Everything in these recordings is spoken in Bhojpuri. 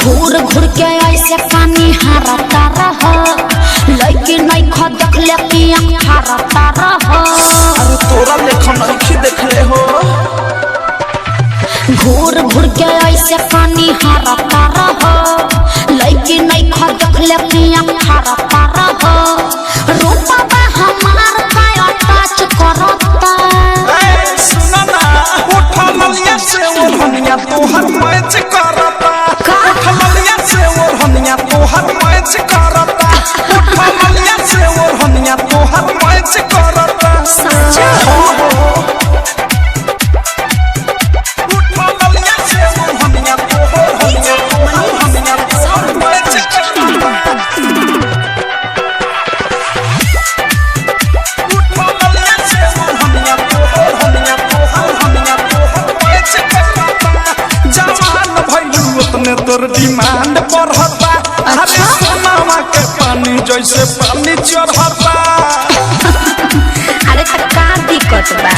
घूर घूर के ऐसे पानी हारता रह लड़की नहीं खो देख ले कि हारता रह अरे तोरा लेखन नहीं देखले हो घूर घूर के ऐसे पानी हारता रह लड़की नहीं खो देख ले कि हारता रह रूपा हमार का टच करता ए सुना ना उठा मलिया से ओढ़निया तोहर मैच करता उठा मलिया से ओढ़निया तोहर मैच करता उठा मलिया से ओढ़निया तोहर मैच करता सच्चा उठा मलिया से ओढ़निया तोहर मैच तोर डिमांड बढ़ता अरे सोनावा के पानी जैसे पानी चढ़ता अरे का दिक्कत बा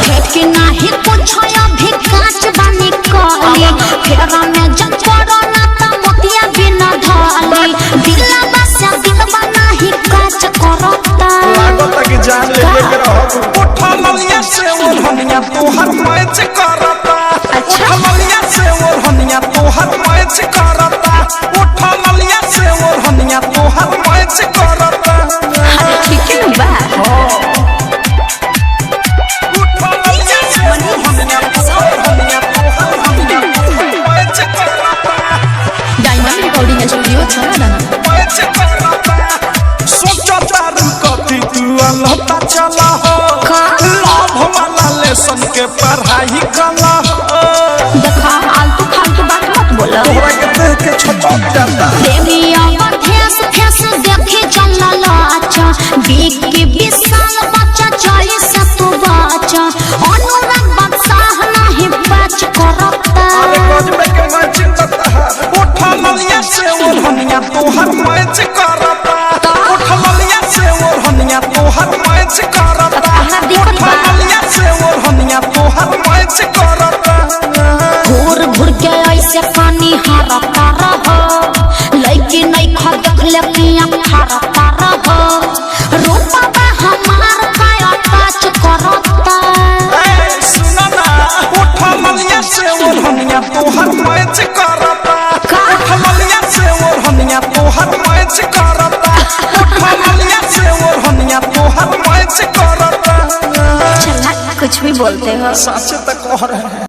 भेट के नाही कुछ अभी काच बानी कली फेरा में जब कोरोना त मोतिया बिना ढाली दिला बसा दिलवा नाही काच करता लागत कि जान ले के रह उठा मलिया से ओढ़निया तोहर मैच करता उठा मलिया से ओढ़निया तोहर मैच करता उठा मलिया से ओढ़निया तोहर मैच करता अरे ठीक है बा उठा मलिया से ओढ़निया तोहर मैच करता डायमंड रिकॉर्डिंग स्टूडियो छाना मैच करता सोचता रुकती तू लता चला हो लाभ वाला लेसन के पढ़ाई कला देखा आलतू फालतू बात मत बोला तोहरा के देख के छटक जाता देविया मध्यस फेस देखे चलल अच्छा बीक के विशाल बच्चा चले से तू बच्चा अनुराग बादशाह नहीं बच करता अरे गजबे के मैं चिंता है उठा मलिया से ओढ़निया तोहर मैच करता उठा मलिया से ओढ़निया तोहर मैच करता उठा मलिया से ओढ़निया तोहर मैच करता घूर घूर के ऐसे पानी हारता रह लड़की नहीं खो देख ले कि हारता रह रूपा हमार का टच करता ए सुना ना उठा मलिया से ओढ़निया तोहर मैच करता उठा मलिया से ओढ़निया तोहर मैच करता उठा मलिया से ओढ़निया तोहर मैच करता चला कुछ भी बोलते हो सच तक कह रहे हैं।